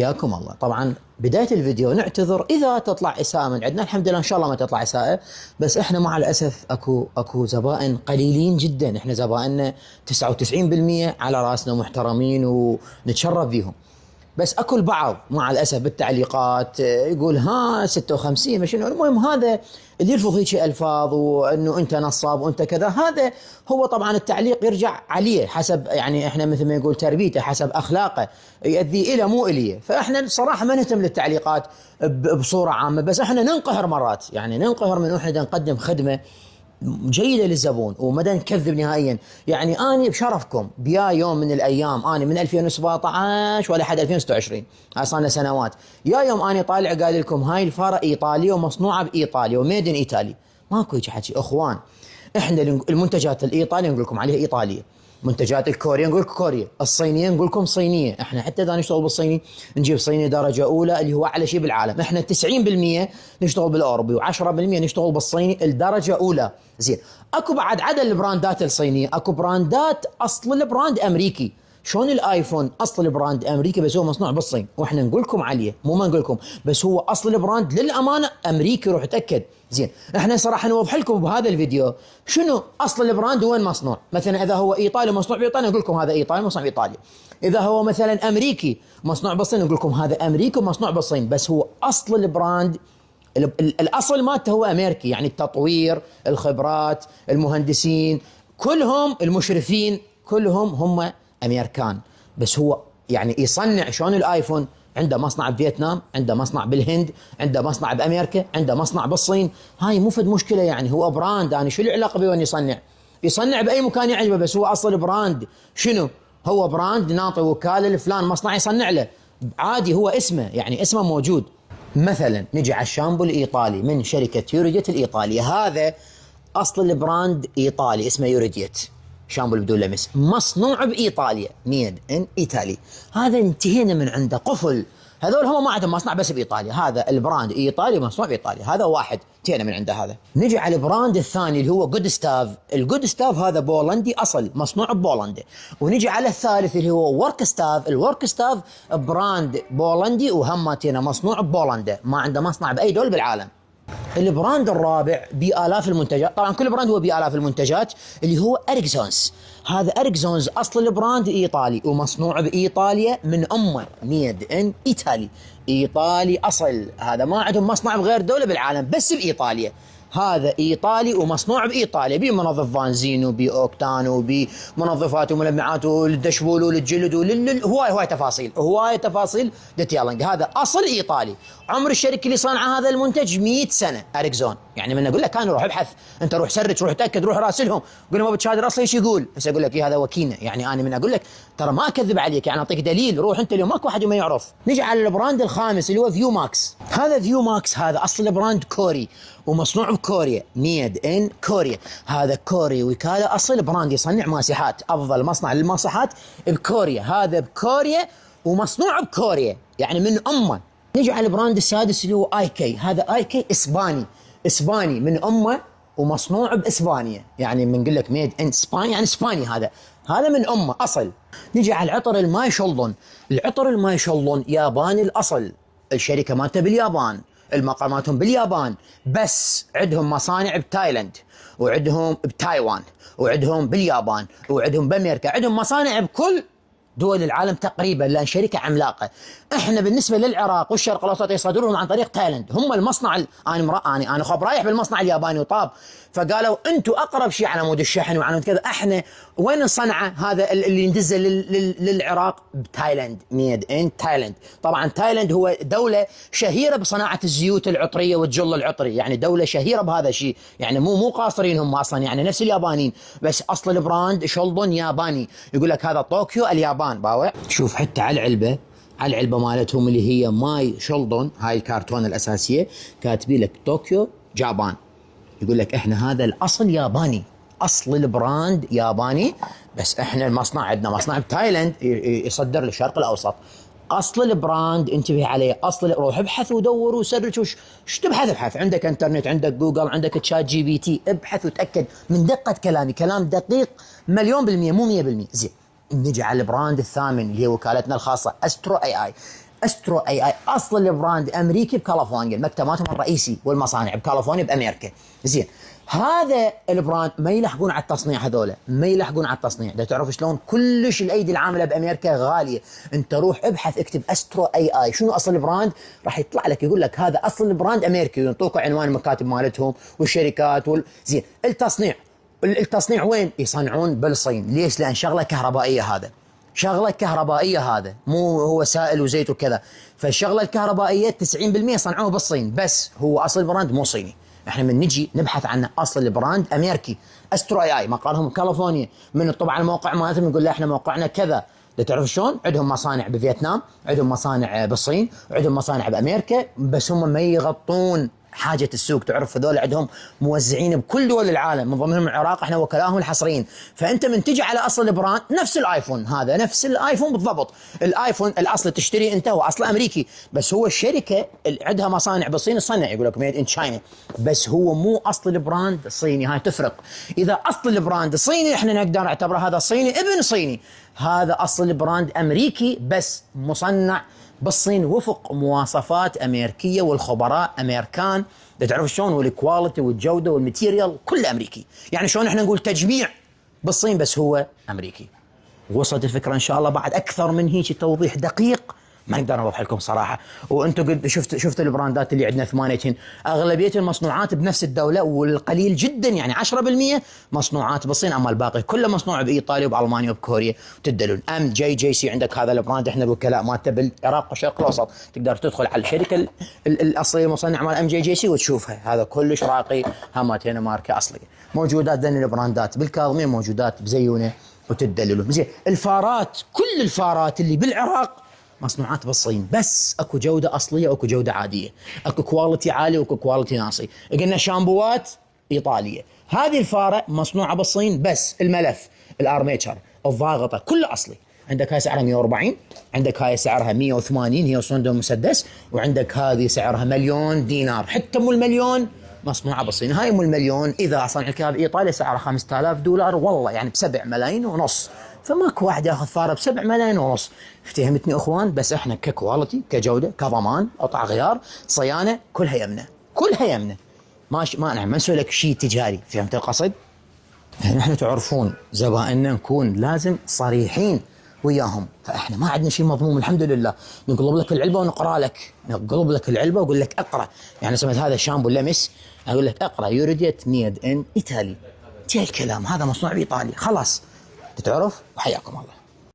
حياكم الله. طبعا بداية الفيديو نعتذر إذا تطلع إساءة من عندنا، الحمد لله إن شاء الله ما تطلع إساءة، بس إحنا مع الأسف أكو زبائن قليلين جدا، إحنا زبائننا 99% على رأسنا محترمين ونتشرف فيهم، بس اكو البعض مع الاسف بالتعليقات يقول ها 56 ما شنو. المهم هذا اللي يلفظ هيك الفاظ وانه انت نصاب وانت كذا، هذا هو طبعا التعليق يرجع عليه حسب، يعني احنا مثل ما يقول تربيته حسب اخلاقه، يؤدي الى مو اليه. فاحنا الصراحه ما نهتم للتعليقات بصوره عامه، بس احنا ننقهر مرات، يعني ننقهر من احنا نقدم خدمه جيدة للزبون ومدى نكذب نهائيا. يعني أنا بشرفكم بيا يوم من الأيام، أنا من 2017 ولا حد 2026، هاي صار لنا سنوات، يا يوم أنا طالع قال لكم هاي الفارة إيطالية ومصنوعة بإيطاليا وميدن إيطالي، ماكو هيك حكي أخوان. إحنا المنتجات الإيطالية نقول لكم عليها إيطالية، منتجات الكوريا نقول لكم كوريا، الصينيه نقول لكم صينيه. احنا حتى اذا نشتغل بالصيني نجيب صيني درجه اولى اللي هو اعلى شيء بالعالم. احنا 90% نشتغل بالاوروبي و10% نشتغل بالصيني الدرجه اولى. زين، اكو بعد عدد البراندات الصينيه، اكو براندات اصل البراند امريكي. شلون الايفون اصل البراند امريكي بس هو مصنوع بالصين، واحنا نقول لكم عليه، مو ما نقول لكم، بس هو اصل البراند للامانه امريكي، روح اتاكد. زين، احنا صراحه نوضح لكم بهذا الفيديو شنو اصل البراند وين مصنوع. مثلا اذا هو ايطالي مصنوع بايطاليا نقول لكم هذا ايطالي مصنوع بايطاليا. اذا هو مثلا امريكي مصنوع بالصين نقول لكم هذا امريكي ومصنوع بالصين، بس هو اصل البراند الاصل مالته هو امريكي. يعني التطوير، الخبرات، المهندسين كلهم، المشرفين كلهم هم امريكان، بس هو يعني يصنع. شلون الايفون عنده مصنع بفيتنام، عنده مصنع بالهند، عنده مصنع بامريكا، عنده مصنع بالصين، هاي مو فد مشكله. يعني هو براند، انا شو العلاقه بيه وين يصنع باي مكان يعجبه، بس هو اصل براند شنو؟ هو براند ناطي وكاله لفلان مصنع يصنع له، عادي هو اسمه، يعني اسمه موجود. مثلا نجي على الشامبو الايطالي من شركه يوريديت الايطاليه، هذا اصل البراند ايطالي اسمه يوريديت، شامبو بدون لمس، مصنوع بايطاليا، ميد ان ايطالي. هذا انتهينا من عنده قفل، هذول هم ما عندهم مصنع بس بايطاليا، هذا البراند ايطالي مصنوع بايطاليا، هذا واحد انتهينا من عنده. هذا نجي على البراند الثاني اللي هو جود ستاف. الجود ستاف هذا بولندي اصل، مصنوع ببولندا. ونجي على الثالث اللي هو ورك ستاف. الورك ستاف براند بولندي وهمتنا مصنوع ببولندا، ما عنده مصنع باي دول بالعالم. البراند الرابع بآلاف المنتجات، طبعا كل براند هو بآلاف المنتجات، اللي هو اريكسونز. هذا اريكسونز اصل البراند ايطالي ومصنوع بايطاليا من امه، ميد ان ايطالي، ايطالي اصل. هذا ما عندهم مصنع بغير دوله بالعالم بس بايطاليا. هذا ايطالي ومصنوع بايطاليا، بمنظف فانزينو، باوكتانو، بمنظفات وملمعات وللدشبول وللجلد هواي تفاصيل، هواي تفاصيل ديتيلنج. هذا اصل ايطالي. عمر الشركه اللي صانعه هذا المنتج 100 سنه، اريكسون. يعني من اقول لك انا روح ابحث، انت روح سرج، روح تاكد، روح راسلهم، قول لهم ابو تشادر اصلا ايش يقول، بس اقول لك إيه هذا وكينه. يعني انا من اقول لك ترى ما اكذب عليك، يعني اعطيك دليل، روح انت اليوم ماكو احد ما يعرف. نجي على البراند الخامس اللي هو فيو ماكس. هذا فيو ماكس هذا اصل البراند كوري ومصنوع بكوريا، ميد ان كوريا. هذا كوري وكاله اصل براند يصنع ماسحات، افضل مصنع للماسحات بكوريا، هذا بكوريا ومصنوع بكوريا، يعني من امه. نجي على البراند السادس اللي هو اي كي. هذا اي كي اسباني من امه ومصنوع باسبانيا، يعني بنقول لك ميد ان اسبانيا، يعني اسباني. هذا من امه اصل. نجي على العطر الماي شلدون. العطر الماي شلدون ياباني الاصل، الشركه مالته باليابان، المقاماتهم باليابان، بس عندهم مصانع بتايلاند، وعندهم بتايوان، وعندهم باليابان، وعندهم بامريكا، عندهم مصانع بكل دول العالم تقريبا، لان شركه عملاقه. احنا بالنسبه للعراق والشرق الاوسط يصدرونهم عن طريق تايلاند، هم المصنع. انا خب رايح بالمصنع الياباني وطاب، فقالوا انتم اقرب شيء على مود الشحن وعلى مود كذا. احنا وين الصنعه هذا اللي ندزه للعراق؟ بتايلاند، ميد ان تايلاند. طبعا تايلاند هو دوله شهيره بصناعه الزيوت العطريه والجل العطري، يعني دوله شهيره بهذا الشيء، يعني مو قاصرين هم اصلا، يعني نفس اليابانيين، بس اصل البراند شلدون ياباني. يقول لك هذا طوكيو اليابان باوع. شوف حتى على العلبه، على العلبه مالتهم اللي هي ماي شلدون، هاي الكرتونه الاساسيه كاتبين لك طوكيو جابان. يقول لك احنا هذا الاصل ياباني، اصل البراند ياباني، بس احنا المصنع عندنا مصنع بتايلاند يصدر للشرق الاوسط. اصل البراند انتبه عليه، اصل روح ابحث ودور وسرج وش تبحث، ابحث، عندك انترنت، عندك جوجل، عندك تشات جي بي تي، ابحث وتاكد من دقه كلامي، كلام دقيق مليون بالمية، مو 100%. زين، نجي على البراند الثامن اللي هي وكالتنا الخاصه استرو اي اي. استرو اي اصل البراند امريكي بكاليفورنيا، مكتباتهم الرئيسي والمصانع بكاليفورنيا بامريكا. زين هذا البراند ما يلحقون على التصنيع، هذولا ما يلحقون على التصنيع. ده تعرف شلون؟ كلش الايدي العامله بامريكا غاليه. انت روح ابحث اكتب استرو اي شنو اصل البراند، راح يطلع لك يقول لك هذا اصل البراند امريكي، ينطوك عنوان المكاتب مالتهم والشركات زين التصنيع وين؟ يصنعون بالصين. ليش؟ لان شغله كهربائيه، هذا شغله كهربائيه، هذا مو هو سائل وزيت وكذا. فالشغله الكهربائيه 90% صنعوه بالصين، بس هو اصل البراند مو صيني. احنا من نجي نبحث عن اصل البراند امريكي. استرو اي مقرهم كاليفورنيا، من طبعا الموقع مالتهم يقول له احنا موقعنا كذا. تعرف شلون؟ عندهم مصانع بفيتنام، عندهم مصانع بالصين، عندهم مصانع بامريكا، بس هم ما يغطون حاجه السوق. تعرف هذول عندهم موزعين بكل دول العالم، من ضمنهم العراق، احنا وكلاهم الحصريين. فانت من تجي على اصل البراند نفس الايفون، هذا نفس الايفون بالضبط. الايفون الاصل تشتري انت هو اصله امريكي، بس هو الشركه اللي عندها مصانع بالصين تصنع، يقول لك ميد ان تشاينا، بس هو مو اصل البراند صيني. هاي تفرق. اذا اصل البراند صيني احنا نقدر نعتبره هذا صيني ابن صيني. هذا اصل البراند امريكي بس مصنع بالصين وفق مواصفات امريكيه والخبراء امريكان. تعرف شلون؟ والكواليتي والجوده والماتيريال كله امريكي. يعني شلون احنا نقول تجميع بالصين بس هو امريكي. وصلت الفكره ان شاء الله؟ بعد اكثر من هيك توضيح دقيق ما نقدر نوضح لكم صراحه. وانتم قد شفت البراندات اللي عندنا 8 اغلبيه المصنوعات بنفس الدوله، والقليل جدا يعني 10% مصنوعات بالصين، اما الباقي كله مصنوع بايطاليا وبالمانيا وبكوريا وتدلون. ام جي سي عندك هذا البراند، احنا الوكلاء مالته بالعراق والشرق الاوسط. تقدر تدخل على الشركه الاصليه المصنع مال ام جي سي وتشوفها، هذا كلش راقي، هماتين ماركه اصليه. موجودات ذن البراندات بالكاظميه، موجودات بزيونه وتدللون. زين الفارات، كل الفارات اللي بالعراق مصنوعات بالصين، بس اكو جوده اصليه واكو جوده عاديه، اكو كواليتي عالي واكو كواليتي ناصي. قلنا شامبوات ايطاليه، هذه الفاره مصنوعه بالصين، بس الملف الارميتشر الضاغطه كله اصلي. عندك هاي سعرها 140، عندك هاي سعرها 180، هي صندوق مسدس، وعندك هذه سعرها $1,000,000، حتى مو المليون مصنوعه بالصين. هاي مو المليون اذا صنع الكلام بايطاليا سعرها $5,000، والله يعني ب7 ملايين ونص. فماكو واحد ياخذ فاره ب7 ملايين ونص. افتهمتني اخوان؟ بس احنا ككواليتي، كجوده، كضمان، قطع غيار، صيانه، كلها يمنه، كلها يمنه. ما نسوي لك شيء تجاري. فهمت القصد؟ يعني احنا تعرفون زبائننا نكون لازم صريحين وياهم، فاحنا ما عندنا شيء مضمون الحمد لله. نقلب لك العلبه ونقرا لك، نقلب لك العلبه واقول لك اقرا. يعني سمعت هذا شامبو لمس، اقول لك اقرا يوريديت ميد ان ايطالي، جاي الكلام هذا مصنوع بايطاليا، خلاص تعرف. وحياكم الله.